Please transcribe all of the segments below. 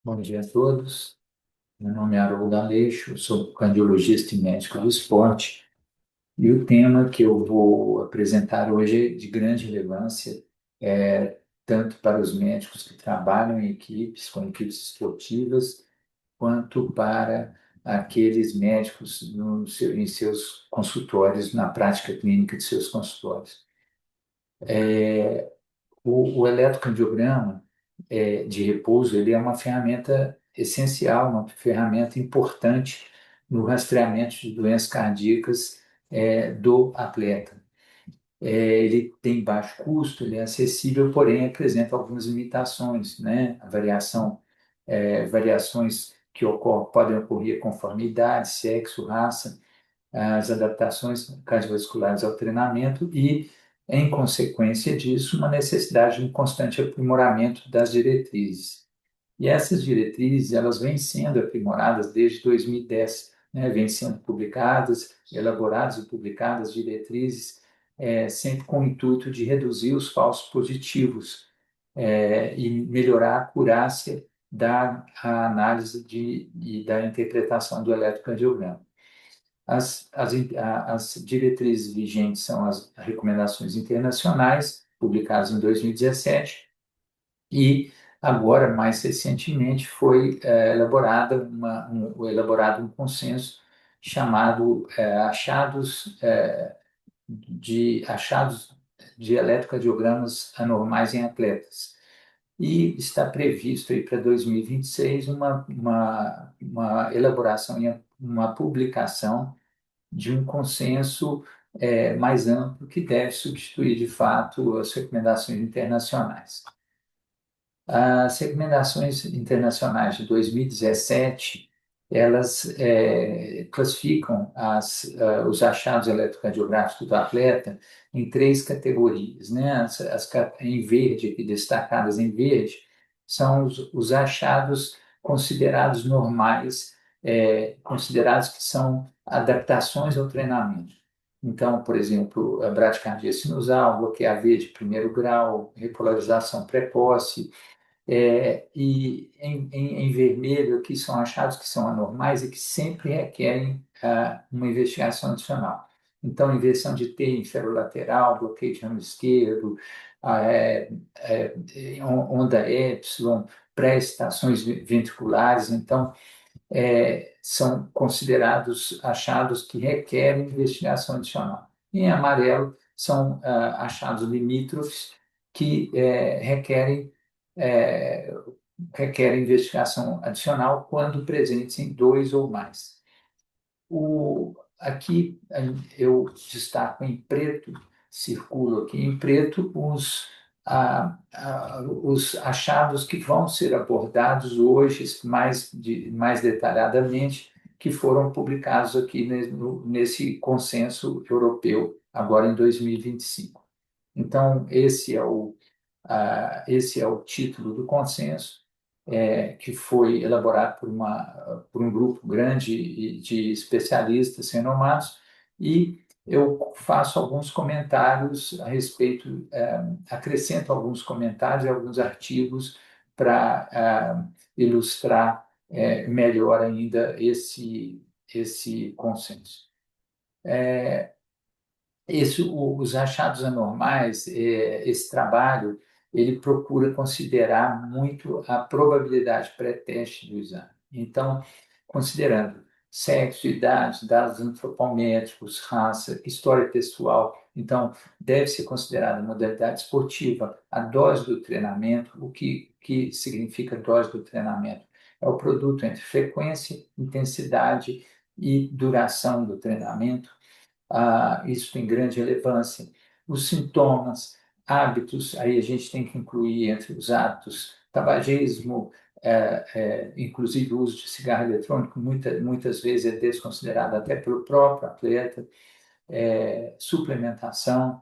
Bom dia a todos. Meu nome é Haroldo Aleixo, sou cardiologista e médico do esporte. E o tema que eu vou apresentar hoje é de grande relevância, tanto para os médicos que trabalham em equipes, com equipes esportivas, quanto para aqueles médicos em seus consultórios, na prática clínica de seus consultórios. O eletrocardiograma de repouso, ele é uma ferramenta essencial, uma ferramenta importante no rastreamento de doenças cardíacas do atleta. Ele tem baixo custo, ele é acessível, porém apresenta algumas limitações, né? A variações que podem ocorrer conforme idade, sexo, raça, as adaptações cardiovasculares ao treinamento e, em consequência disso, uma necessidade de um constante aprimoramento das diretrizes. E essas diretrizes, elas vêm sendo aprimoradas desde 2010, né? Vêm sendo publicadas, elaboradas e publicadas diretrizes, sempre com o intuito de reduzir os falsos positivos, e melhorar a acurácia da análise e da interpretação do eletrocardiograma. As diretrizes vigentes são as recomendações internacionais, publicadas em 2017, e agora, mais recentemente, foi elaborado um consenso chamado achados de eletrocardiogramas anormais em atletas. E está previsto aí para 2026 uma elaboração e uma publicação de um consenso mais amplo que deve substituir, de fato, as recomendações internacionais. As recomendações internacionais de 2017, elas classificam os achados eletrocardiográficos do atleta em três categorias, né? Em verde, aqui destacadas em verde, são os achados considerados normais, considerados que são adaptações ao treinamento. Então, por exemplo, a bradicardia sinusal, bloqueio AV de primeiro grau, repolarização precoce, e em vermelho aqui são achados que são anormais e que sempre requerem uma investigação adicional. Então, inversão de T inferolateral, bloqueio de ramo esquerdo, ah, é, onda epsilon, pré-excitações ventriculares. Então, são considerados achados que requerem investigação adicional. Em amarelo, são achados limítrofes que é, requerem investigação adicional quando presentes em dois ou mais. Aqui eu destaco em preto, circulo aqui em preto os achados que vão ser abordados hoje mais detalhadamente, que foram publicados aqui nesse consenso europeu, agora em 2025. Então, esse é o título do consenso, que foi elaborado por um grupo grande de especialistas renomados, e eu faço alguns comentários a respeito, acrescento alguns comentários e alguns artigos para ilustrar melhor ainda esse consenso. Os achados anormais, esse trabalho, ele procura considerar muito a probabilidade pré-teste do exame. Então, considerando sexo, idade, dados antropométricos, raça, história pessoal, então, deve ser considerada a modalidade esportiva, a dose do treinamento. Que significa dose do treinamento? É o produto entre frequência, intensidade e duração do treinamento. Isso tem grande relevância. Os sintomas, hábitos, aí a gente tem que incluir entre os hábitos tabagismo, inclusive o uso de cigarro eletrônico, muitas vezes é desconsiderado até pelo próprio atleta, suplementação,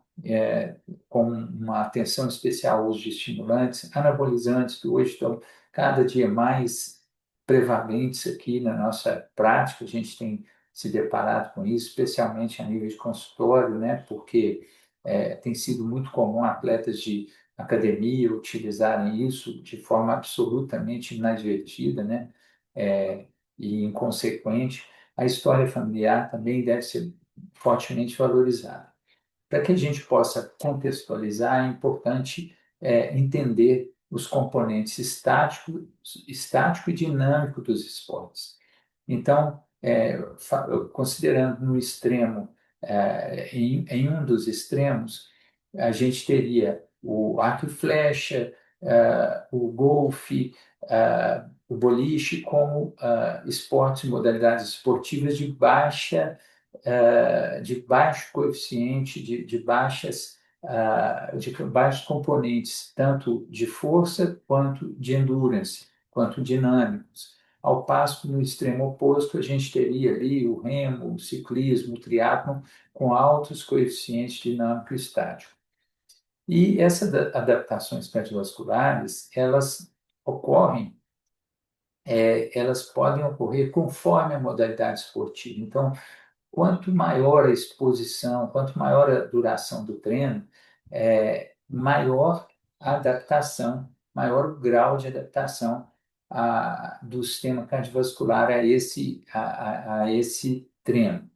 com uma atenção especial ao uso de estimulantes, anabolizantes, que hoje estão cada dia mais prevalentes aqui na nossa prática. A gente tem se deparado com isso, especialmente a nível de consultório, né? Porque tem sido muito comum atletas de academia utilizarem isso de forma absolutamente inadvertida, né? É, e inconsequente, a história familiar também deve ser fortemente valorizada. Para que a gente possa contextualizar, é importante entender os componentes estático e dinâmico dos esportes. Então, considerando no extremo, em um dos extremos, a gente teria o arco e flecha, o golfe, o boliche como esportes, modalidades esportivas de baixo coeficiente, de baixos componentes, tanto de força quanto de endurance, quanto dinâmicos. Ao passo que no extremo oposto a gente teria ali o remo, o ciclismo, o triatlon, com altos coeficientes dinâmico e estático. E essas adaptações cardiovasculares, elas podem ocorrer conforme a modalidade esportiva. Então, quanto maior a exposição, quanto maior a duração do treino, maior a adaptação, maior o grau de adaptação do sistema cardiovascular a esse treino.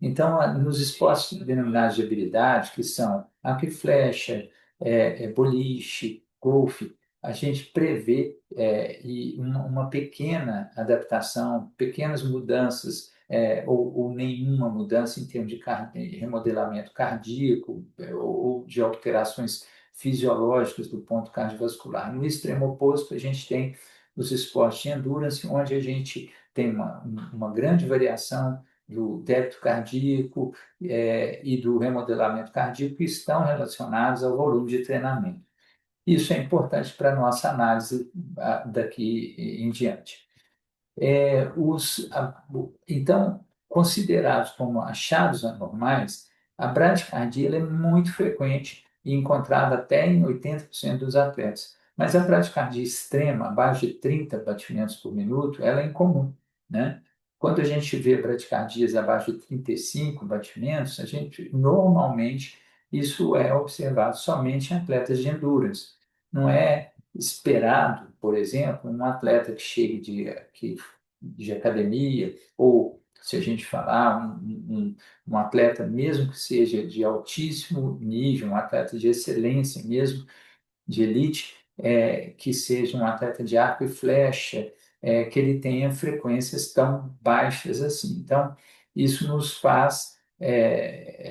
Então, nos esportes denominados de habilidade, que são arco e flecha, boliche, golfe, a gente prevê uma pequena adaptação, pequenas mudanças, ou nenhuma mudança em termos de remodelamento cardíaco, ou de alterações fisiológicas do ponto cardiovascular. No extremo oposto, a gente tem os esportes de endurance, onde a gente tem uma grande variação do débito cardíaco e do remodelamento cardíaco que estão relacionados ao volume de treinamento. Isso é importante para a nossa análise daqui em diante. Então, considerados como achados anormais, a bradicardia ela é muito frequente e encontrada até em 80% dos atletas. Mas a bradicardia extrema, abaixo de 30 batimentos por minuto, ela é incomum, né? Quando a gente vê bradicardias abaixo de 35 batimentos, a gente normalmente isso é observado somente em atletas de endurance. Não é esperado, por exemplo, um atleta que chegue de academia, ou se a gente falar um atleta, mesmo que seja de altíssimo nível, um atleta de excelência mesmo, de elite, que seja um atleta de arco e flecha, que ele tenha frequências tão baixas assim. Então, isso nos faz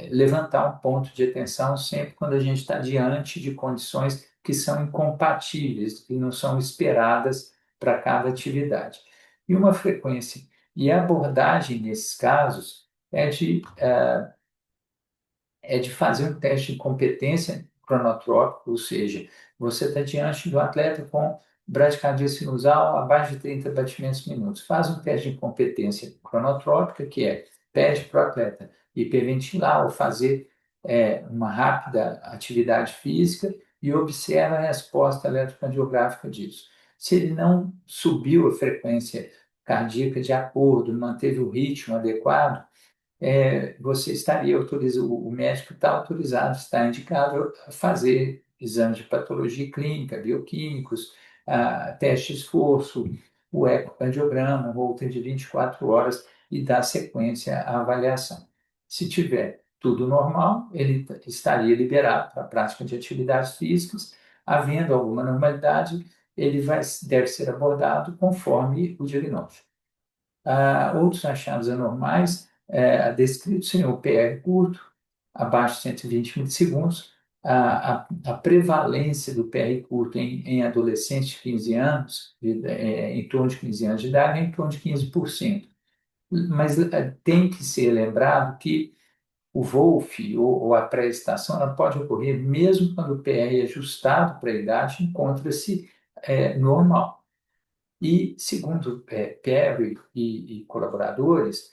levantar um ponto de atenção sempre quando a gente está diante de condições que são incompatíveis, que não são esperadas para cada atividade. E uma frequência e a abordagem nesses casos é de fazer um teste de competência cronotrópica, ou seja, você está diante do atleta com bradicardia sinusal abaixo de 30 batimentos por minuto. Faz um teste de competência cronotrópica, que pede para o atleta hiperventilar ou fazer uma rápida atividade física e observa a resposta eletrocardiográfica disso. Se ele não subiu a frequência cardíaca de acordo, manteve o ritmo adequado, você estaria autorizado, o médico está autorizado, está indicado a fazer exames de patologia clínica, bioquímicos, teste de esforço, o ecocardiograma, um Holter de 24 horas e dar sequência à avaliação. Se tiver tudo normal, ele estaria liberado para a prática de atividades físicas. Havendo alguma normalidade, deve ser abordado conforme o diagnóstico. Outros achados anormais descritos seriam o PR curto, abaixo de 120 milissegundos, a prevalência do PR curto em adolescentes de 15 anos, em torno de 15 anos de idade, é em torno de 15%. Mas tem que ser lembrado que o VOLF, ou a pré-estação, ela pode ocorrer mesmo quando o PR ajustado para a idade encontra-se normal. E, segundo Perry e colaboradores,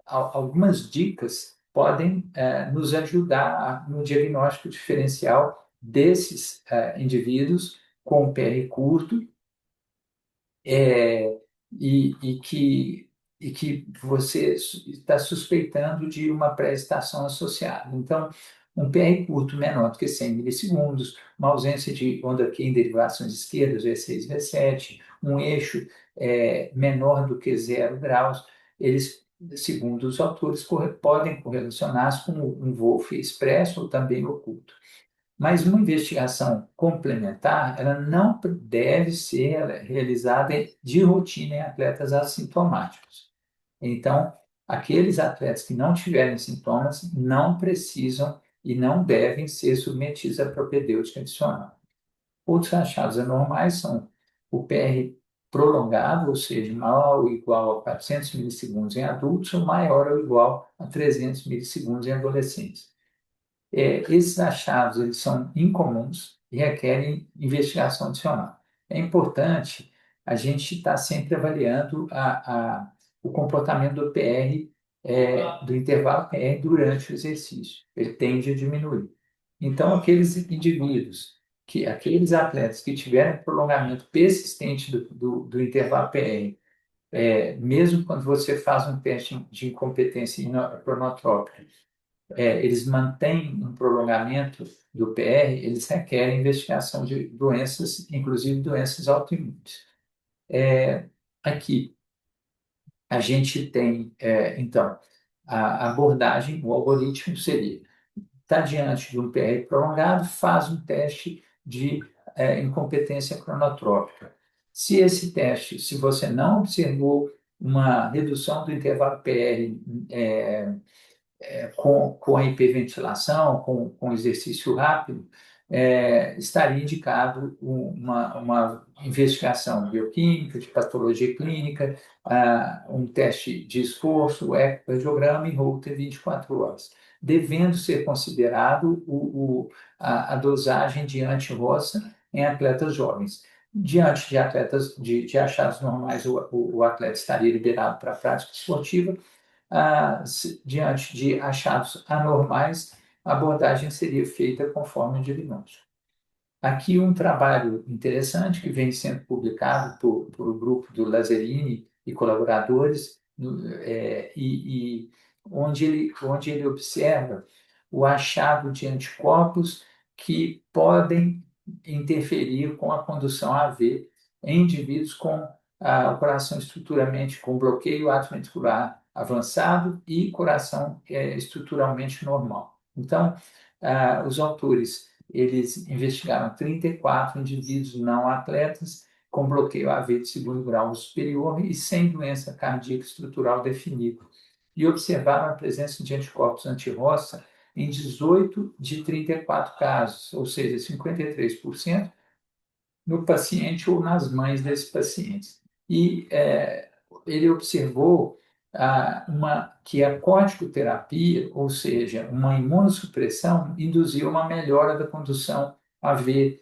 algumas dicas podem nos ajudar no diagnóstico diferencial desses indivíduos com PR curto é, e, e que, e que você está suspeitando de uma pré-estação associada. Então, um PR curto menor do que 100 milissegundos, uma ausência de onda Q em derivações esquerdas, V6, V7, um eixo menor do que 0 graus, eles, segundo os autores, podem correlacionar com um Wolff expresso ou também oculto. Mas uma investigação complementar, ela não deve ser realizada de rotina em atletas assintomáticos. Então, aqueles atletas que não tiverem sintomas não precisam e não devem ser submetidos à propedêutica adicional. Outros achados anormais são o PR prolongado, ou seja, maior ou igual a 400 milissegundos em adultos ou maior ou igual a 300 milissegundos em adolescentes. Esses achados eles são incomuns e requerem investigação adicional. É importante a gente estar sempre avaliando o comportamento do PR, do intervalo PR durante o exercício. Ele tende a diminuir. Então, aqueles atletas que tiverem prolongamento persistente do intervalo PR, mesmo quando você faz um teste de incompetência cronotrópica, eles mantêm um prolongamento do PR, eles requerem investigação de doenças, inclusive doenças autoimunes. Aqui, a gente tem, então, a abordagem, o algoritmo seria, está diante de um PR prolongado, faz um teste de incompetência cronotrópica. Se esse teste, se você não observou uma redução do intervalo PR com a hiperventilação, com exercício rápido, estaria indicado uma investigação bioquímica, de patologia clínica, um teste de esforço, ecocardiograma e Holter 24 horas, devendo ser considerado a dosagem de anti-roça em atletas jovens. Diante de atletas de achados normais, o atleta estaria liberado para a prática esportiva. Diante de achados anormais, a abordagem seria feita conforme o diagnóstico. Aqui um trabalho interessante que vem sendo publicado por o grupo do Lazzarini e colaboradores, onde ele observa o achado de anticorpos que podem interferir com a condução AV em indivíduos com o coração estruturalmente com bloqueio atrioventricular avançado e coração estruturalmente normal. Então, os autores eles investigaram 34 indivíduos não atletas com bloqueio AV de segundo grau superior e sem doença cardíaca estrutural definida, e observaram a presença de anticorpos anti-roça em 18 de 34 casos, ou seja, 53%, no paciente ou nas mães desses pacientes. E ele observou que a corticoterapia, ou seja, uma imunossupressão, induziu uma melhora da condução AV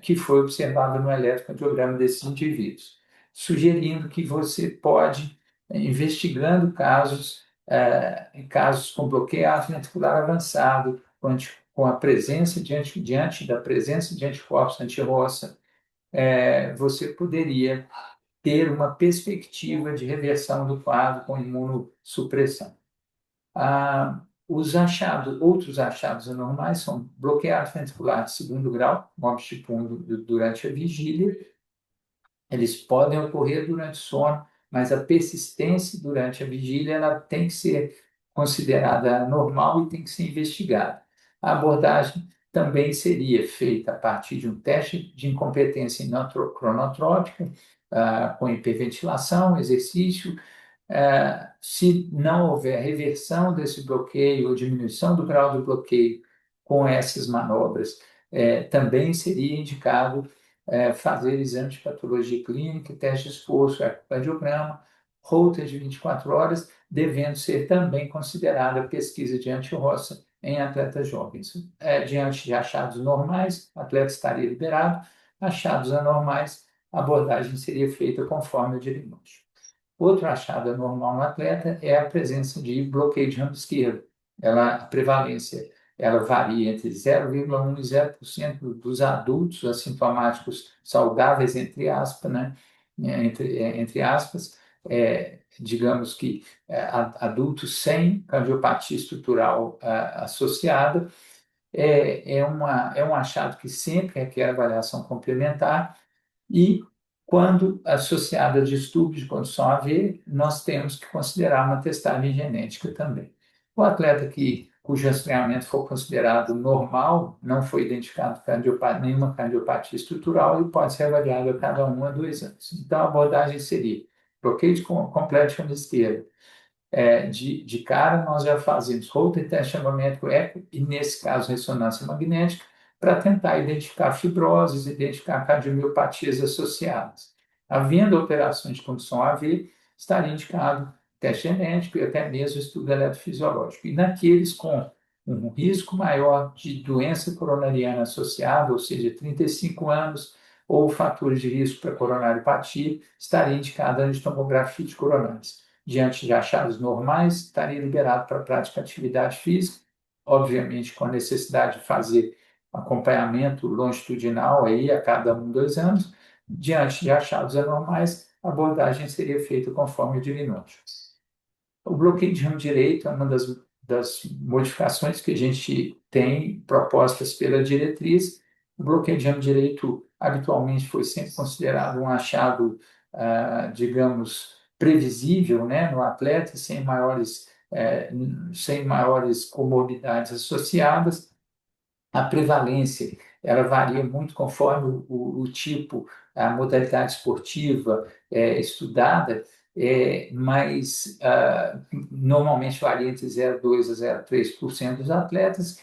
que foi observada no eletrocardiograma desses indivíduos, sugerindo que você pode, investigando casos com bloqueio atrioventricular avançado, com a presença diante da presença de anticorpos anti-roça, você poderia ter uma perspectiva de reversão do quadro com imunossupressão. Outros achados anormais são bloqueio ventricular de segundo grau, morte durante a vigília. Eles podem ocorrer durante o sono, mas a persistência durante a vigília ela tem que ser considerada normal e tem que ser investigada. A abordagem também seria feita a partir de um teste de incompetência cronotrópica, com hiperventilação, exercício. Se não houver reversão desse bloqueio ou diminuição do grau do bloqueio com essas manobras, também seria indicado fazer exame de patologia clínica, teste de esforço, ecocardiograma, Holter de 24 horas, devendo ser também considerada a pesquisa de anti-roça em atletas jovens. Diante de achados normais, o atleta estaria liberado; achados anormais, a abordagem seria feita conforme o diagnóstico. Outro achado anormal no atleta é a presença de bloqueio de ramo esquerdo. A prevalência varia entre 0,1% e 0% dos adultos assintomáticos saudáveis, entre aspas, digamos que adultos sem cardiopatia estrutural associada, é um achado que sempre requer avaliação complementar e, quando associado a distúrbio de condução AV, nós temos que considerar uma testagem genética também. O atleta cujo rastreamento for considerado normal, não foi identificado nenhuma cardiopatia estrutural, ele pode ser avaliado a cada 1 a 2 anos. Então, a abordagem seria bloqueio completo de esquerda, de cara, nós já fazemos Holter, teste chamamento eco e, nesse caso, ressonância magnética, para tentar identificar fibroses, identificar cardiomiopatias associadas. Havendo alterações de condução AV, estaria indicado teste genético e até mesmo estudo eletrofisiológico. E naqueles com um risco maior de doença coronariana associada, ou seja, 35 anos, ou fatores de risco para coronariopatia, estaria indicada a tomografia de coronários. Diante de achados normais, estaria liberado para a prática de atividade física, obviamente com a necessidade de fazer acompanhamento longitudinal aí a cada 1, 2 anos. Diante de achados anormais, a abordagem seria feita conforme o diagnóstico. O bloqueio de ramo direito é uma das modificações que a gente tem propostas pela diretriz. O bloqueio de ramo direito habitualmente foi sempre considerado um achado, digamos, previsível, né, no atleta, sem maiores comorbidades associadas. A prevalência ela varia muito conforme o tipo, a modalidade esportiva estudada, mas normalmente varia entre 0,2% a 0,3% dos atletas.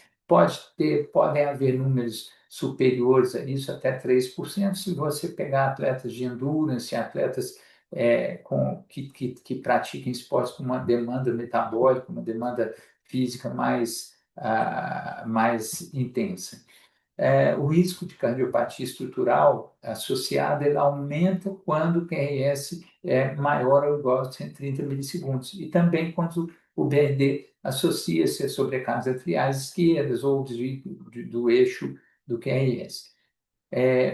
Podem haver números superiores a isso, até 3%, se você pegar atletas de endurance, atletas que praticam esportes com uma demanda metabólica, uma demanda física mais intensa. O risco de cardiopatia estrutural associada ele aumenta quando o QRS é maior ou igual a 130 milissegundos e também quando o BRD associa-se a sobrecargas atriais esquerdas ou desvio do eixo do QRS.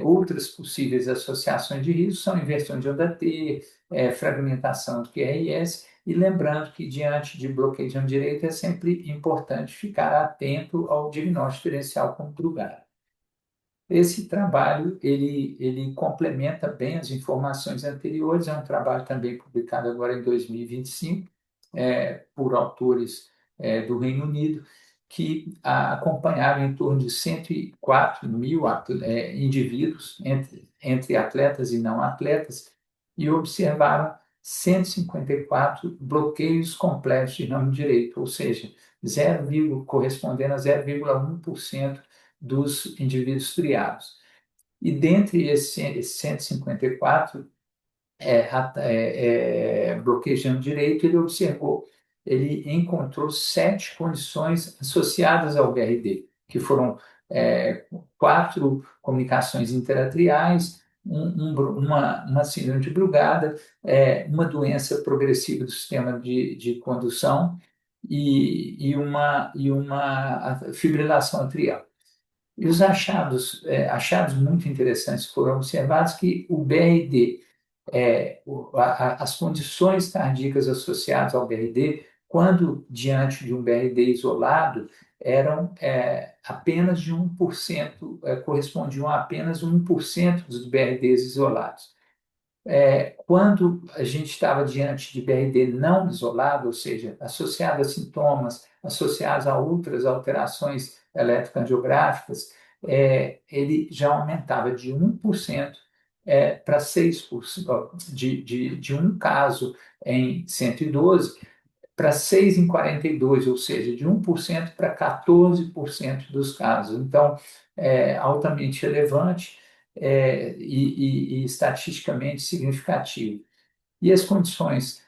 Outras possíveis associações de risco são inversão de onda T, fragmentação do QRS, e lembrando que, diante de bloqueio de ramo direito, é sempre importante ficar atento ao diagnóstico diferencial com drugado. Esse trabalho ele complementa bem as informações anteriores, é um trabalho também publicado agora em 2025, por autores do Reino Unido, que acompanharam em torno de 104 mil indivíduos, entre atletas e não atletas, e observaram 154 bloqueios completos de ramo direito, ou seja, correspondendo a 0,1% dos indivíduos triados. E dentre esses 154 bloqueios de ramo direito, ele encontrou 7 condições associadas ao BRD, que foram 4 comunicações interatriais, uma síndrome de Brugada, uma doença progressiva do sistema de condução e uma fibrilação atrial. E os achados muito interessantes foram observados que o BRD, as condições cardíacas associadas ao BRD, quando diante de um BRD isolado, eram apenas de 1%, correspondiam a apenas 1% dos BRDs isolados. Quando a gente estava diante de BRD não isolado, ou seja, associado a sintomas, associados a outras alterações eletrocardiográficas, ele já aumentava de 1% para 6%, de um caso em 112 para 6 em 42, ou seja, de 1% para 14% dos casos. Então, altamente relevante e estatisticamente significativo. E as condições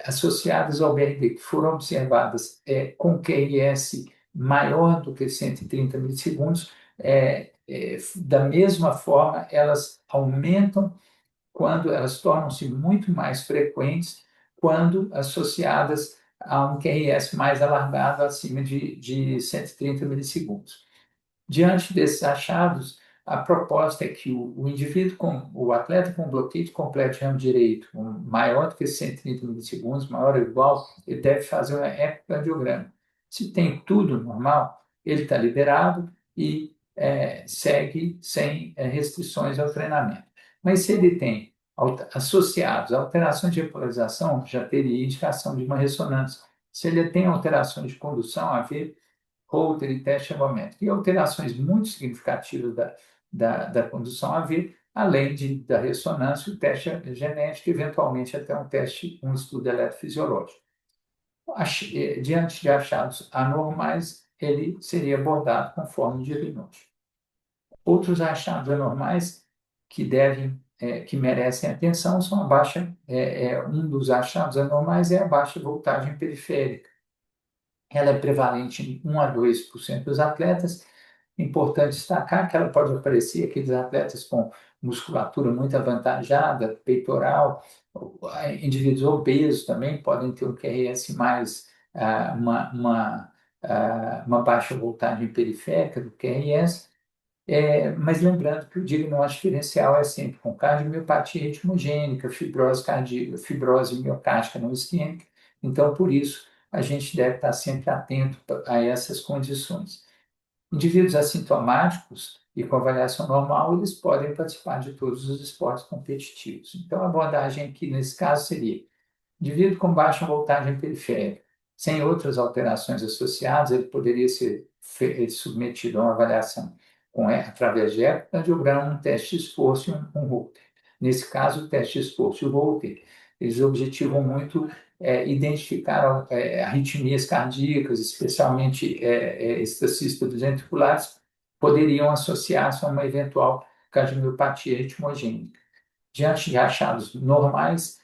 associadas ao BRD que foram observadas com QRS maior do que 130 milissegundos, da mesma forma, elas aumentam quando elas tornam-se muito mais frequentes quando associadas a um QRS mais alargado, acima de 130 milissegundos. Diante desses achados, a proposta é que o indivíduo, o atleta com bloqueio de completo de ramo direito, maior do que 130 milissegundos, maior ou igual, ele deve fazer um ecocardiograma. Se tem tudo normal, ele está liberado e segue sem restrições ao treinamento. Mas se ele tem associados a alterações de repolarização, já teria indicação de uma ressonância. Se ele tem alterações de condução, haver Holter e teste ergométrico. E alterações muito significativas da condução a ver, além da ressonância, o teste genético, eventualmente até um estudo eletrofisiológico. Diante de achados anormais, ele seria abordado conforme o diagnóstico. Outros achados anormais que merecem atenção são um dos achados anormais é a baixa voltagem periférica. Ela é prevalente em 1 a 2% dos atletas. Importante destacar que ela pode aparecer aqueles atletas com musculatura muito avantajada, peitoral, indivíduos obesos também podem ter um QRS mais, uma baixa voltagem periférica do QRS. Mas lembrando que o diagnóstico diferencial é sempre com cardiomiopatia ritmogênica, fibrose cardíaca, fibrose miocárdica não isquêmica. Então, por isso, a gente deve estar sempre atento a essas condições. Indivíduos assintomáticos e com avaliação normal, eles podem participar de todos os esportes competitivos. Então, a abordagem aqui, nesse caso, seria indivíduo com baixa voltagem periférica, sem outras alterações associadas, ele poderia ser submetido a uma avaliação através de ecocardiograma, um teste de esforço e um Holter. Nesse caso, o teste de esforço e o Holter, eles objetivam muito identificar arritmias cardíacas, especialmente extracistas ventriculares, poderiam associar-se a uma eventual cardiomiopatia ritmogênica. Diante de achados normais,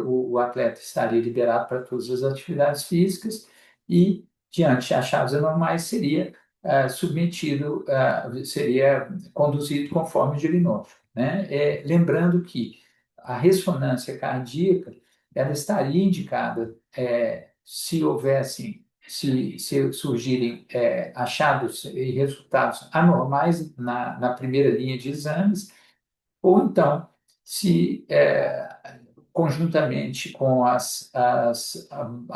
o atleta estaria liberado para todas as atividades físicas e, diante de achados anormais, seria seria conduzido conforme o diagnóstico, né? Lembrando que a ressonância cardíaca ela estaria indicada se surgirem achados e resultados anormais na primeira linha de exames, ou então, se conjuntamente com a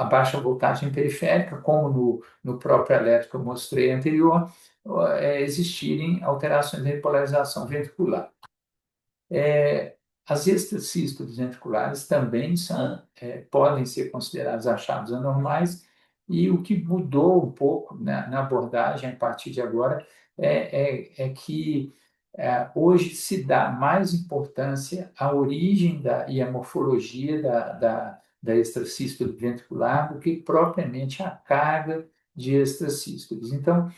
baixa voltagem periférica, como no próprio elétrico que eu mostrei anterior, existirem alterações de repolarização ventricular. As extracístoles ventriculares também podem ser consideradas achados anormais, e o que mudou um pouco na abordagem a partir de agora é que hoje se dá mais importância à origem e à morfologia da extracístole ventricular do que propriamente à carga de extracístoles. Então,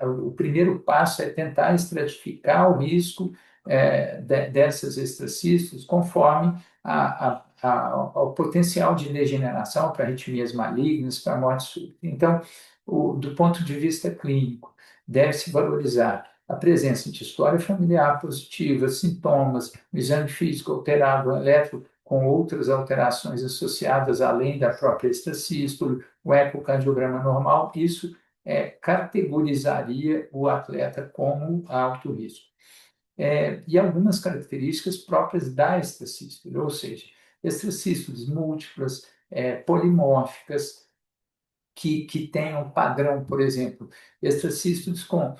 o primeiro passo é tentar estratificar o risco dessas extracístoles conforme ao potencial de degeneração para arritmias malignas, para morte súbita. Então, do ponto de vista clínico, deve-se valorizar a presença de história familiar positiva, sintomas, o exame físico alterado, eletro com outras alterações associadas além da própria extracístole, o ecocardiograma normal, isso categorizaria o atleta como alto risco. E algumas características próprias da extracístole, ou seja, extracístoles múltiplas, polimórficas, que tenham padrão, por exemplo, extracístoles com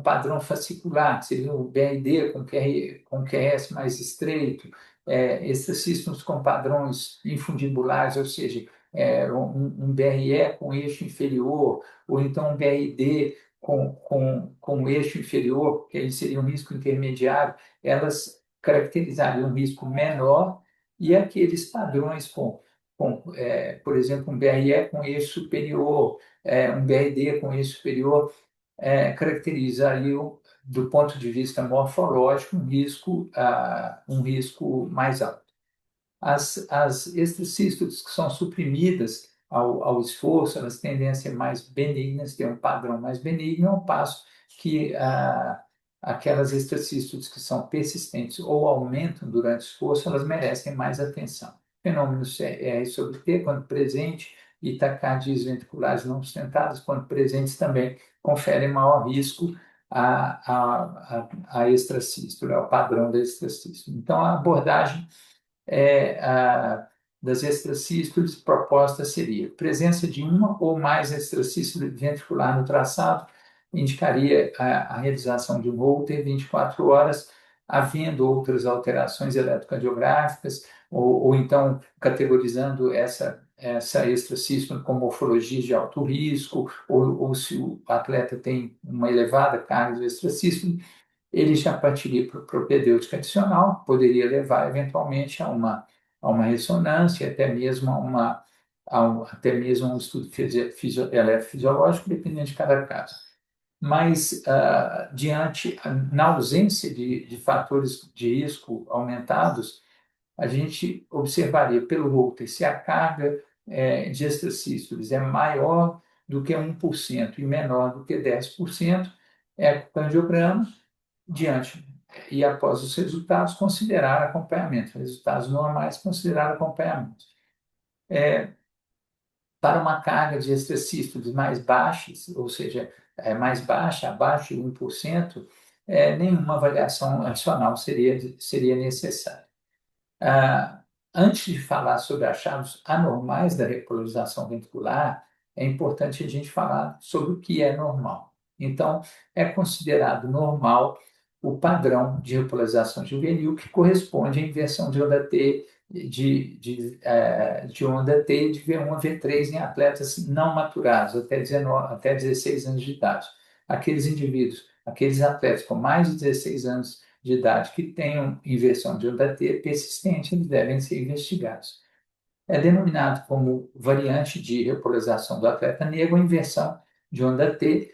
padrão fascicular, que seria o BRD com QRS mais estreito, extracístoles com padrões infundibulares, ou seja, um BRE com eixo inferior, ou então um BRD com eixo inferior, que aí seria um risco intermediário, elas caracterizariam um risco menor, e aqueles padrões por exemplo, um BRE com eixo superior, um BRD com eixo superior, caracterizariam, do ponto de vista morfológico, um risco mais alto. As extracístoles que são suprimidas ao esforço, elas tendem a ser mais benignas, ter um padrão mais benigno, ao passo que aquelas extracístoles que são persistentes ou aumentam durante o esforço, elas merecem mais atenção. Fenômenos CR sobre T, quando presente, e taquicardias ventriculares não sustentadas, quando presentes também, conferem maior risco a extrasístole, ao padrão da extrasístole. Então, a abordagem das extrasístoles proposta seria presença de uma ou mais extrasístole ventricular no traçado, indicaria a realização de um Holter 24 horas, havendo outras alterações eletrocardiográficas, ou então categorizando essa extrasístole com morfologias de alto risco, ou se o atleta tem uma elevada carga de extrasístole, ele já partiria para o propedêutico adicional, poderia levar eventualmente a uma ressonância, até mesmo a um estudo eletrofisiológico, dependendo de cada caso. Mas, na ausência de fatores de risco aumentados, a gente observaria pelo Holter se a carga de extracístoles é maior do que 1% e menor do que 10%, ecocardiograma, diante e após os resultados, considerar acompanhamento. Resultados normais, considerar acompanhamento. Para uma carga de extracístoles mais baixas, ou seja, mais baixa, abaixo de 1%, nenhuma avaliação adicional seria necessária. Ah, Antes de falar sobre achados anormais da repolarização ventricular, é importante a gente falar sobre o que é normal. Então, é considerado normal o padrão de repolarização juvenil que corresponde à inversão de onda T de onda T de V1 a V3 em atletas não maturados até 16 anos de idade. Aqueles atletas com mais de 16 anos de idade que tenham inversão de onda T persistente, eles devem ser investigados. É denominado como variante de repolarização do atleta negro a inversão de onda T,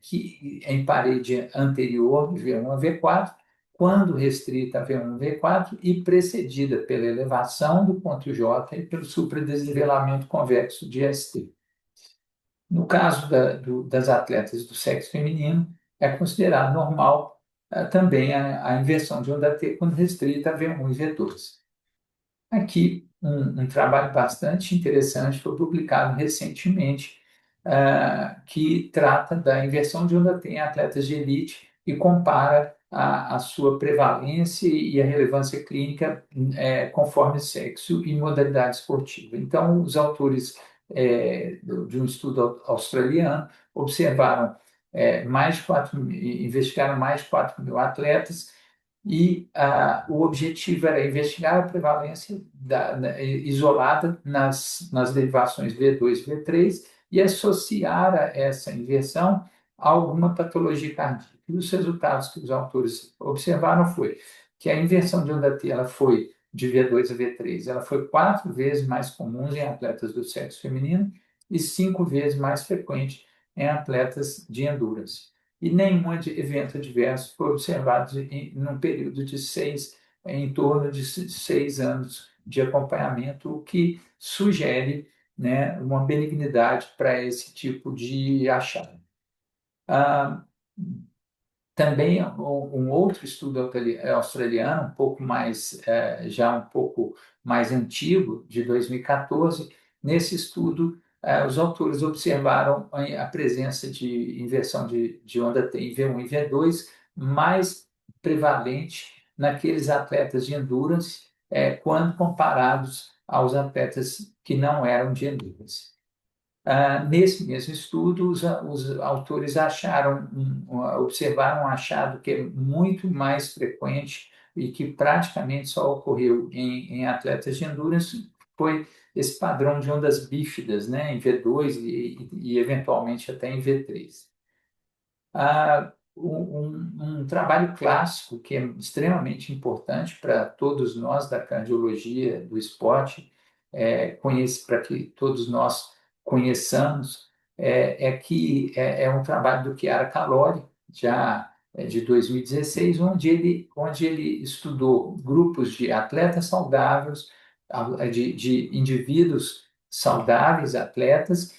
que em parede anterior de V1 a V4, quando restrita a V1 a V4 e precedida pela elevação do ponto J e pelo supradesnivelamento convexo de ST. No caso das atletas do sexo feminino, é considerado normal também a inversão de onda T quando restrita a V1 e V2. Aqui, um trabalho bastante interessante foi publicado recentemente, que trata da inversão de onda T em atletas de elite e compara a sua prevalência e a relevância clínica conforme sexo e modalidade esportiva. Então, os autores de um estudo australiano observaram investigaram mais de 4 mil atletas e o objetivo era investigar a prevalência isolada nas derivações V2 e V3 e associar essa inversão a alguma patologia cardíaca. E os resultados que os autores observaram foi que a inversão de onda T ela foi de V2 a V3, ela foi 4 vezes mais comum em atletas do sexo feminino e 5 vezes mais frequente em atletas de endurance. E nenhum evento adverso foi observado num período em torno de 6 anos de acompanhamento, o que sugere, né, uma benignidade para esse tipo de achado. Ah, Também um outro estudo australiano, já um pouco mais antigo, de 2014, nesse estudo, os autores observaram a presença de inversão de onda T em V1 e V2 mais prevalente naqueles atletas de endurance, quando comparados aos atletas que não eram de endurance. Nesse mesmo estudo, os autores observaram um achado que é muito mais frequente e que praticamente só ocorreu em atletas de endurance, foi esse padrão de ondas bífidas, né, em V2 e eventualmente até em V3. Um trabalho clássico que é extremamente importante para todos nós da cardiologia, do esporte, para que todos nós conheçamos, que é um trabalho do Chiara Calori, já de 2016, onde ele estudou grupos de atletas saudáveis, de indivíduos saudáveis, atletas,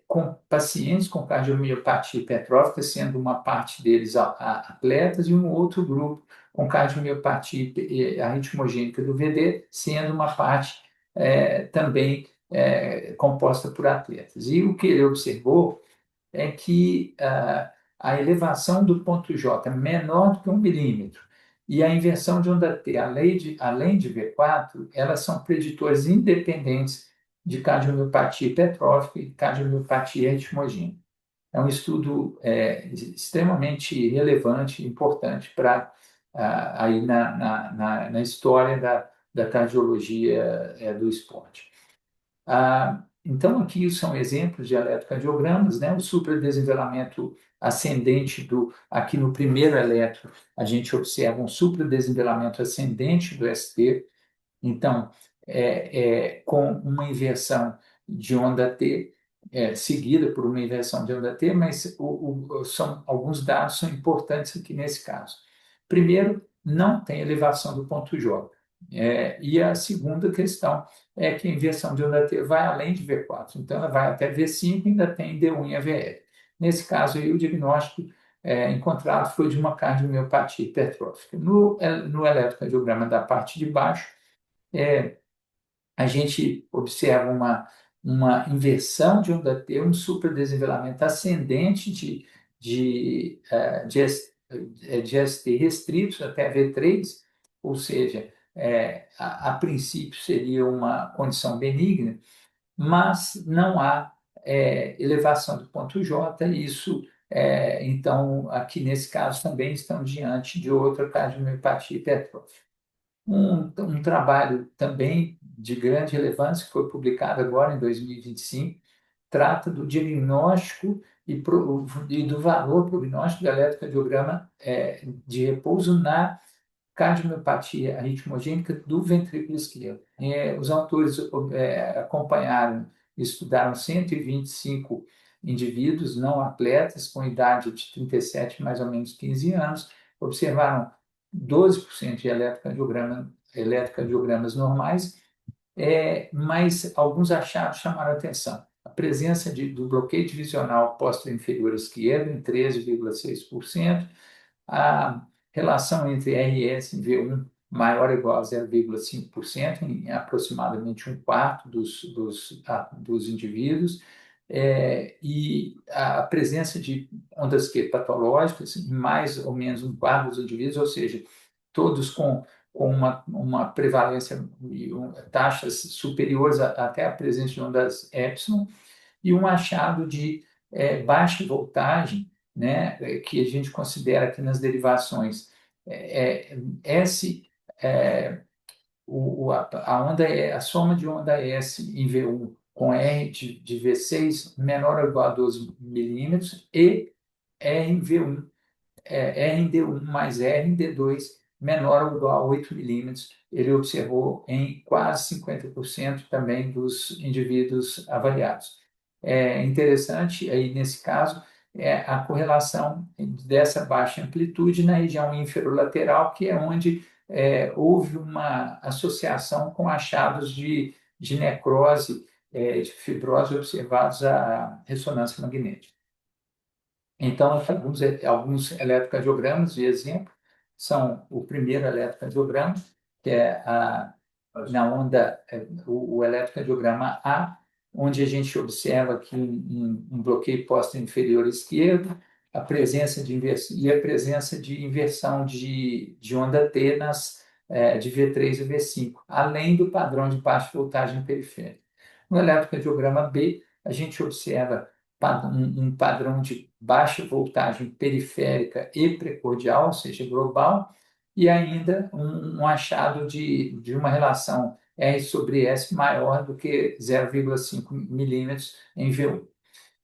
com pacientes com cardiomiopatia hipertrófica, sendo uma parte deles atletas, e um outro grupo com cardiomiopatia arritmogênica do VD, sendo uma parte também composta por atletas. E o que ele observou é que a elevação do ponto J menor do que 1 milímetro e a inversão de onda T, além de V4, elas são preditores independentes de cardiomiopatia hipertrófica e cardiomiopatia ritmogênica. É um estudo extremamente relevante, importante para aí na história da cardiologia do esporte. Então, aqui são exemplos de eletrocardiogramas, né? O supradesnivelamento ascendente aqui no primeiro eletro, a gente observa um supradesnivelamento ascendente do ST, então, com uma inversão de onda T, seguida por uma inversão de onda T, mas alguns dados são importantes aqui nesse caso. Primeiro, não tem elevação do ponto J. E a segunda questão é que a inversão de onda T vai além de V4, então ela vai até V5 e ainda tem D1 e AVL. Nesse caso, aí, o diagnóstico encontrado foi de uma cardiomiopatia hipertrófica. No eletrocardiograma da parte de baixo, a gente observa uma inversão de onda T, um superdesnivelamento ascendente de ST restritos até V3, ou seja, a princípio seria uma condição benigna, mas não há elevação do ponto J, isso, então, aqui nesse caso também estamos diante de outra cardiomiopatia hipertrófica. Um trabalho também de grande relevância, que foi publicado agora em 2025, trata do diagnóstico e do valor prognóstico do eletrocardiograma de repouso na cardiomiopatia arritmogênica do ventrículo esquerdo. Os autores acompanharam e estudaram 125 indivíduos não atletas com idade de 37, mais ou menos 15 anos, observaram 12% de eletrocardiogramas normais, mas alguns achados chamaram a atenção. A presença do bloqueio divisional póstero-inferior esquerdo em 13,6%, a relação entre RS e V1 maior ou igual a 0,5%, em aproximadamente um quarto dos indivíduos, e a presença de ondas Q patológicas em mais ou menos um quarto dos indivíduos, ou seja, todos com uma prevalência e taxas superiores até a presença de ondas epsilon, e um achado de baixa voltagem, né, que a gente considera aqui nas derivações S, a onda a soma de onda S em V1 com R de V6 menor ou igual a 12 milímetros e R em V1 R em D1 mais R em D2 menor ou igual a 8 milímetros, ele observou em quase 50% também dos indivíduos avaliados. É interessante, aí nesse caso, a correlação dessa baixa amplitude na região inferolateral, que é onde houve uma associação com achados de necrose, de fibrose observados à ressonância magnética. Então, alguns eletrocardiogramas de exemplo são o primeiro eletrocardiograma, que é na onda, o eletrocardiograma A, onde a gente observa aqui um bloqueio póstero inferior esquerdo, a presença de inversão de onda T de V3 e V5, além do padrão de baixa voltagem periférica. No eletrocardiograma B, a gente observa um padrão de baixa voltagem periférica e precordial, ou seja, global, e ainda um achado de uma relação R sobre S maior do que 0,5 milímetros em V1.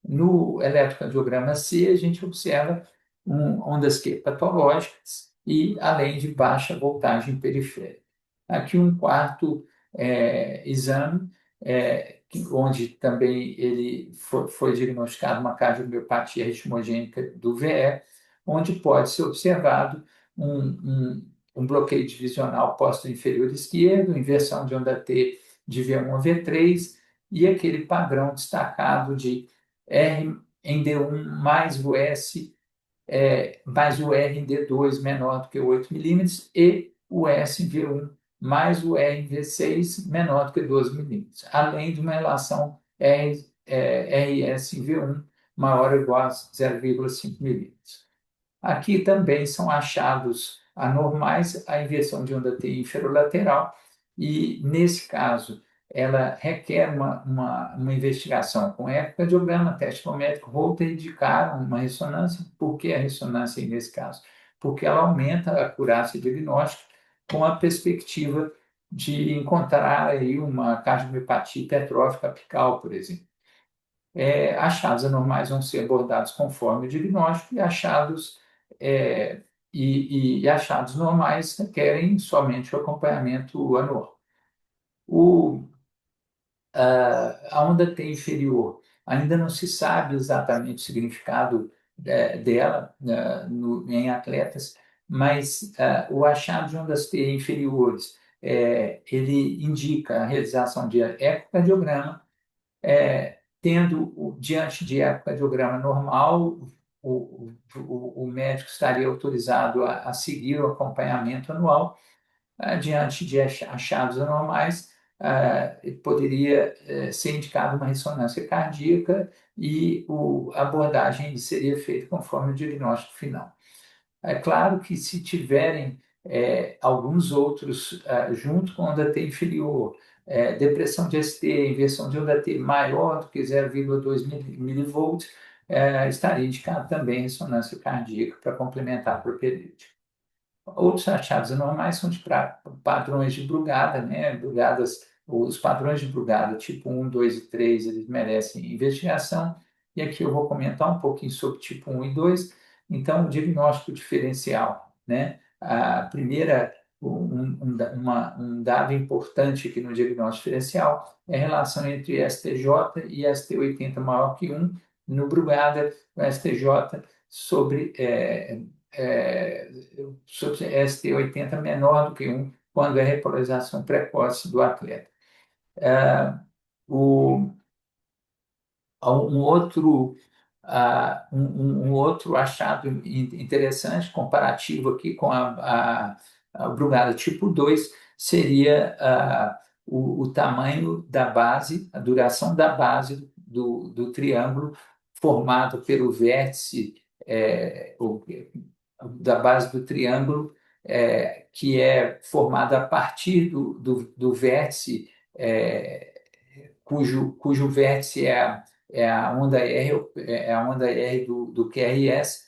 No eletrocardiograma C, a gente observa ondas Q patológicas e além de baixa voltagem periférica. Aqui um quarto exame, onde também ele foi diagnosticado uma cardiomiopatia ritmogênica do VE, onde pode ser observado um bloqueio divisional póstero-inferior esquerdo, inversão de onda T de V1 a V3 e aquele padrão destacado de R em D1 mais o S mais o R em D2 menor do que 8 milímetros e o S em V1 mais o R em V6 menor do que 12 milímetros, além de uma relação RS em V1 maior ou igual a 0,5 milímetros. Aqui também são achados anormais a inversão de onda T inferolateral, e, nesse caso, ela requer uma investigação com ecocardiograma, teste biométrico, Holter indicaram uma ressonância. Por que a ressonância aí nesse caso? Porque ela aumenta a acurácia diagnóstica com a perspectiva de encontrar aí uma cardiomiopatia hipertrófica apical, por exemplo. Achados anormais vão ser abordados conforme o diagnóstico, é, e achados normais requerem somente o acompanhamento anual. O, a onda T inferior ainda não se sabe exatamente o significado dela em atletas, mas o achado de ondas T inferiores ele indica a realização de ecocardiograma. Diante de ecocardiograma normal, o médico estaria autorizado a seguir o acompanhamento anual. Diante de achados anormais, poderia ser indicada uma ressonância cardíaca, e a abordagem seria feita conforme o diagnóstico final. É claro que, se tiverem alguns outros junto com onda T inferior, depressão de ST, inversão de onda T maior do que 0,2 milivolts, estaria indicado também ressonância cardíaca para complementar a propedêutica. Outros achados anormais são de padrões de Brugada, né? Os padrões de Brugada tipo 1, 2 e 3, eles merecem investigação, e aqui eu vou comentar um pouquinho sobre tipo 1 e 2. Então, o diagnóstico diferencial, né? A primeira, um dado importante aqui no diagnóstico diferencial é a relação entre STJ e ST80 maior que 1. No Brugada, o STJ sobre é, sobre ST80 menor do que 1, quando é repolarização precoce do atleta. É, o, um outro, um outro achado interessante, comparativo aqui com a Brugada tipo 2, seria o tamanho da base, a duração da base do triângulo formado pelo vértice, da base do triângulo, que é formada a partir do vértice, cujo vértice é a onda R, do QRS.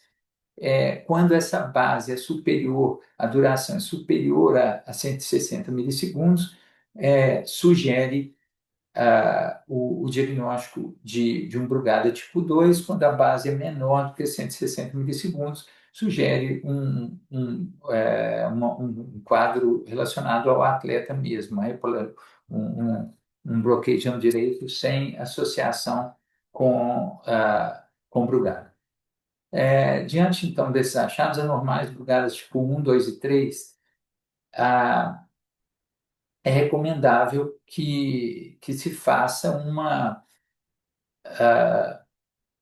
Quando essa base é superior, a duração é superior a 160 milissegundos, sugere o diagnóstico de um Brugada tipo 2. Quando a base é menor do que 160 milissegundos, sugere um quadro relacionado ao atleta mesmo, um bloqueio de direito sem associação com Brugada. Diante, então, desses achados anormais, Brugadas tipo 1, 2 e 3, é recomendável que se faça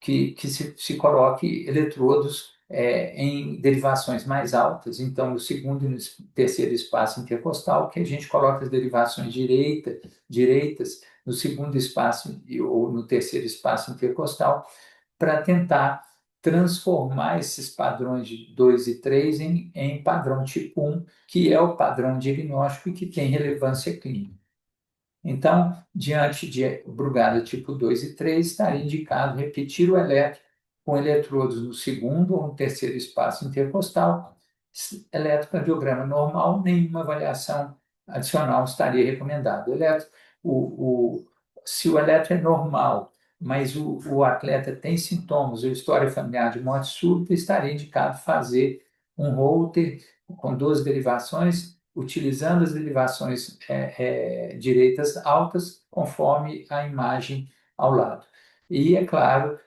que se coloque eletrodos em derivações mais altas. Então, no segundo e no terceiro espaço intercostal, que a gente coloca as derivações direitas no segundo espaço ou no terceiro espaço intercostal, para tentar transformar esses padrões de 2 e 3 em padrão tipo 1, que é o padrão diagnóstico e que tem relevância clínica. Então, diante de Brugada tipo 2 e 3, estaria indicado repetir o eletro com eletrodos no segundo ou no terceiro espaço intercostal. Eletrocardiograma normal, nenhuma avaliação adicional estaria recomendada. Se o eletro é normal, mas o atleta tem sintomas ou história familiar de morte súbita, estaria indicado fazer um Holter com 12 derivações, utilizando as derivações direitas altas, conforme a imagem ao lado. E, é claro,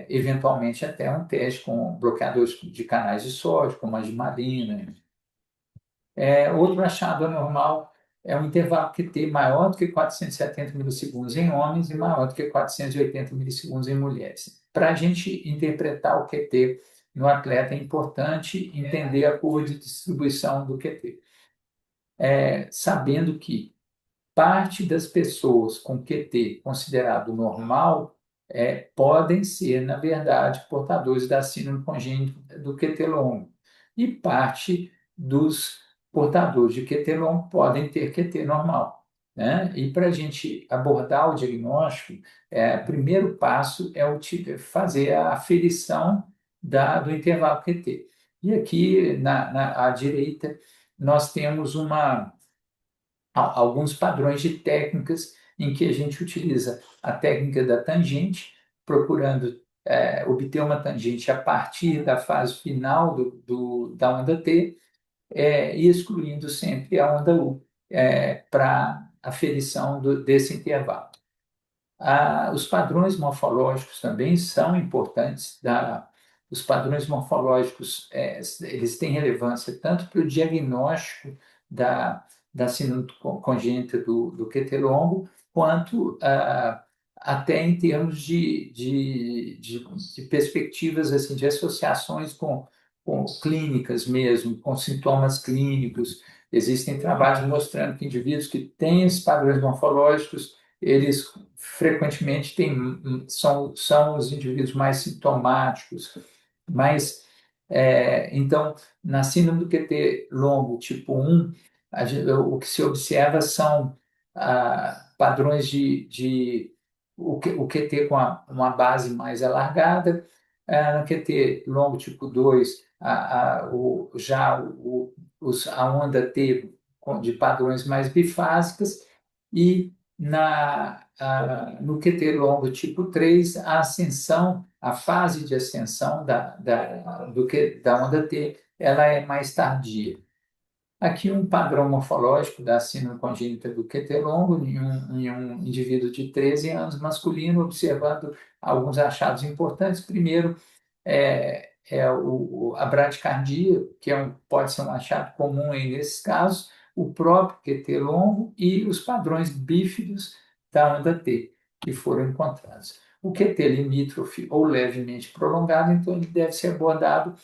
eventualmente até um teste com bloqueadores de canais de sódio, como a gimalina. Outro achado anormal é um intervalo QT maior do que 470 milissegundos em homens e maior do que 480 milissegundos em mulheres. Para a gente interpretar o QT no atleta, é importante entender a curva de distribuição do QT. Sabendo que parte das pessoas com QT considerado normal podem ser, na verdade, portadores da síndrome congênita do QT longo. E parte dos portadores de QT longo podem ter QT normal, né? E para a gente abordar o diagnóstico, o primeiro passo é fazer a aferição do intervalo QT. E aqui, à direita, nós temos alguns padrões de técnicas em que a gente utiliza a técnica da tangente, procurando obter uma tangente a partir da fase final da onda T, e excluindo sempre a onda U para aferição desse intervalo. Os padrões morfológicos também são importantes. Os padrões morfológicos eles têm relevância tanto para o diagnóstico da síndrome congênita do QT longo, quanto até em termos de perspectivas assim, de associações com clínicas mesmo, com sintomas clínicos. Existem trabalhos mostrando que indivíduos que têm esses padrões morfológicos eles frequentemente são os indivíduos mais sintomáticos, mas então, na síndrome do QT longo tipo 1, o que se observa são padrões o QT com uma base mais alargada, no QT longo tipo 2, a onda T de padrões mais bifásicas, e no QT longo tipo 3, a ascensão, a fase de ascensão da onda T, ela é mais tardia. Aqui um padrão morfológico da síndrome congênita do QT longo em um indivíduo de 13 anos masculino, observando alguns achados importantes. Primeiro, a bradicardia, que pode ser um achado comum aí nesses casos, o próprio QT longo e os padrões bífidos da onda T, que foram encontrados. O QT limítrofe ou levemente prolongado, então, ele deve ser abordado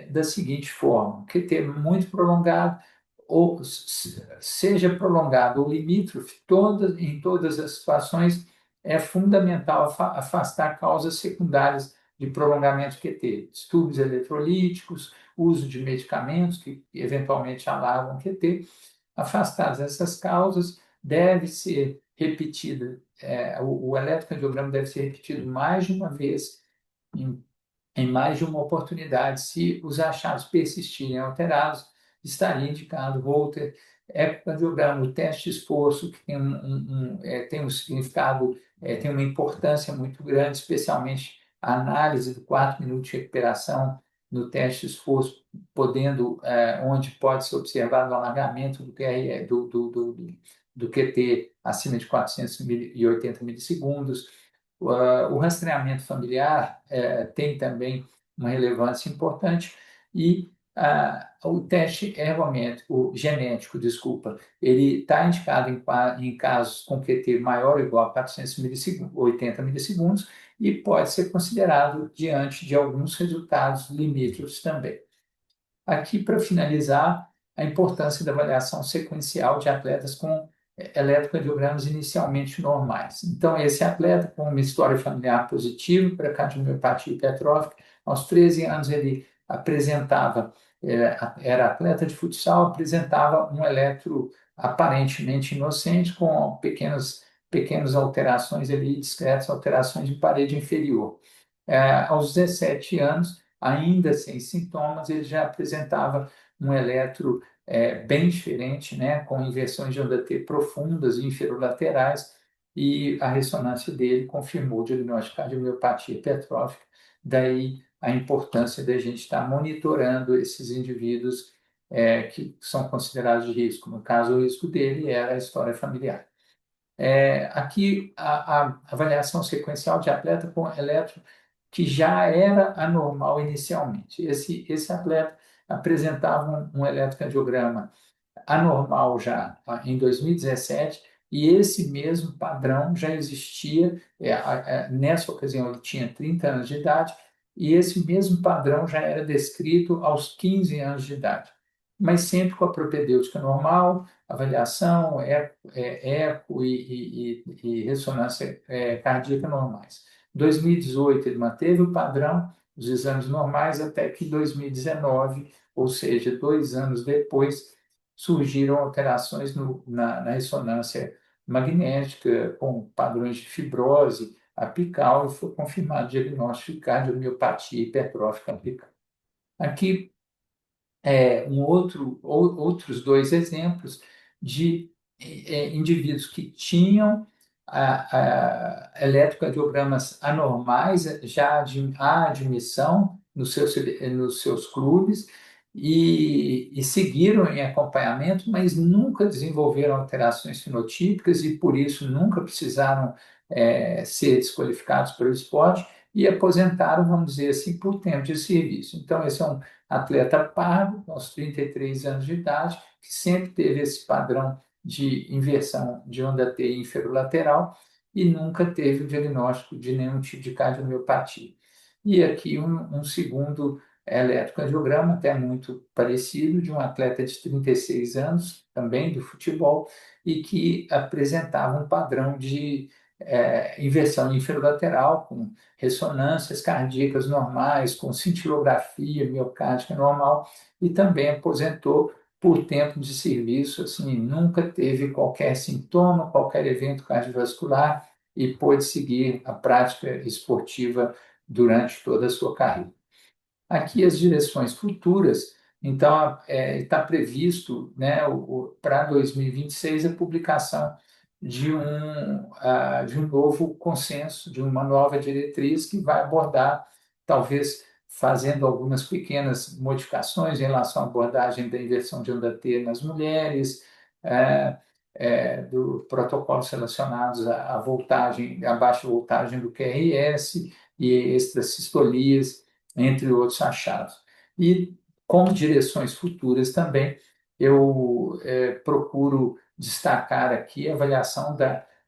da seguinte forma: QT muito prolongado, ou seja prolongado ou limítrofe, em todas as situações, é fundamental afastar causas secundárias de prolongamento QT, distúrbios eletrolíticos, uso de medicamentos que eventualmente alargam QT. Afastadas essas causas, deve ser repetida, o eletrocardiograma deve ser repetido mais de uma vez, em mais de uma oportunidade. Se os achados persistirem alterados, estaria indicado Holter, ecocardiograma, o teste de esforço, que tem um significado, tem uma importância muito grande, especialmente a análise do quarto minuto de recuperação no teste de esforço, onde pode ser observado o alargamento do QT acima de 480 milissegundos. O rastreamento familiar tem também uma relevância importante, e o teste ergométrico, genético, desculpa, ele está indicado em casos com QT maior ou igual a 480 milissegundos, e pode ser considerado diante de alguns resultados limítrofes também. Aqui, para finalizar, a importância da avaliação sequencial de atletas com eletrocardiogramas inicialmente normais. Então, esse atleta com uma história familiar positiva para cardiomiopatia hipertrófica, aos 13 anos ele era atleta de futsal, apresentava um eletro aparentemente inocente, com pequenas alterações ali, discretas alterações de parede inferior. Aos 17 anos, ainda sem sintomas, ele já apresentava um eletro bem diferente, né, com inversões de onda T profundas e inferolaterais, e a ressonância dele confirmou o diagnóstico de cardiomiopatia hipertrófica. Daí a importância da gente estar monitorando esses indivíduos que são considerados de risco. No caso, o risco dele era a história familiar. Aqui, a avaliação sequencial de atleta com eletro que já era anormal inicialmente. Esse atleta apresentava um eletrocardiograma anormal já em 2017, e esse mesmo padrão já existia. Nessa ocasião, ele tinha 30 anos de idade, e esse mesmo padrão já era descrito aos 15 anos de idade, mas sempre com a propedêutica normal, avaliação, eco e ressonância cardíaca normais. Em 2018, ele manteve o padrão dos exames normais até que 2019, ou seja, 2 anos depois, surgiram alterações na ressonância magnética com padrões de fibrose apical e foi confirmado o diagnóstico de cardiomiopatia hipertrófica apical. Aqui outros dois exemplos de indivíduos que tinham eletrocardiogramas anormais já à admissão nos seus clubes e seguiram em acompanhamento, mas nunca desenvolveram alterações fenotípicas e por isso nunca precisaram ser desqualificados pelo esporte e aposentaram, vamos dizer assim, por tempo de serviço. Então, esse é um atleta pardo, aos 33 anos de idade, que sempre teve esse padrão de inversão de onda T inferolateral e nunca teve o diagnóstico de nenhum tipo de cardiomiopatia. E aqui um segundo eletrocardiograma, até muito parecido, de um atleta de 36 anos, também do futebol, e que apresentava um padrão de inversão inferolateral, com ressonâncias cardíacas normais, com cintilografia miocárdica normal, e também aposentou por tempo de serviço, assim, nunca teve qualquer sintoma, qualquer evento cardiovascular e pôde seguir a prática esportiva durante toda a sua carreira. Aqui as direções futuras, então está previsto, né, para 2026 a publicação de um novo consenso, de uma nova diretriz que vai abordar, talvez fazendo algumas pequenas modificações em relação à abordagem da inversão de onda T nas mulheres, do protocolos relacionados à voltagem, à baixa voltagem do QRS e extrasistolias, entre outros achados. E, como direções futuras também, eu procuro destacar aqui a avaliação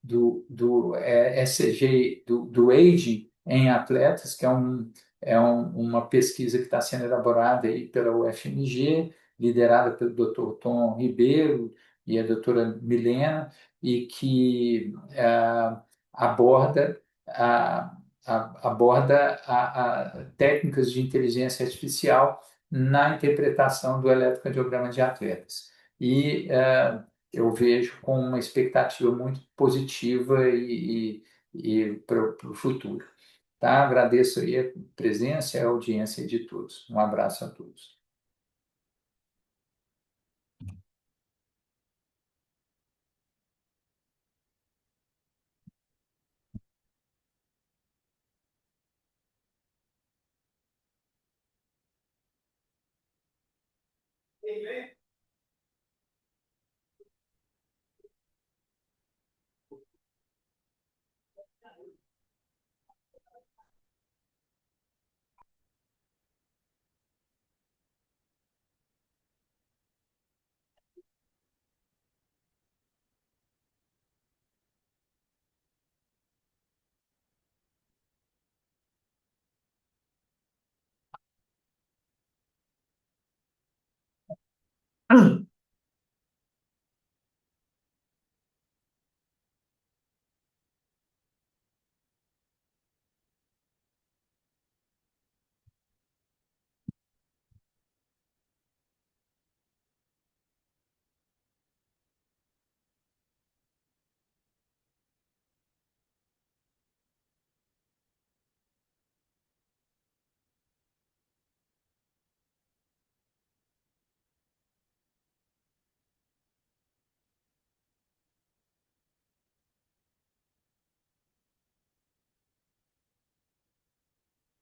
do ECG, do aging em atletas, que uma pesquisa que está sendo elaborada aí pela UFMG, liderada pelo Dr. Tom Ribeiro e a doutora Milena, e que aborda técnicas de inteligência artificial na interpretação do eletrocardiograma de atletas. E eu vejo com uma expectativa muito positiva para o futuro. Tá? Agradeço aí a presença e a audiência de todos. Um abraço a todos.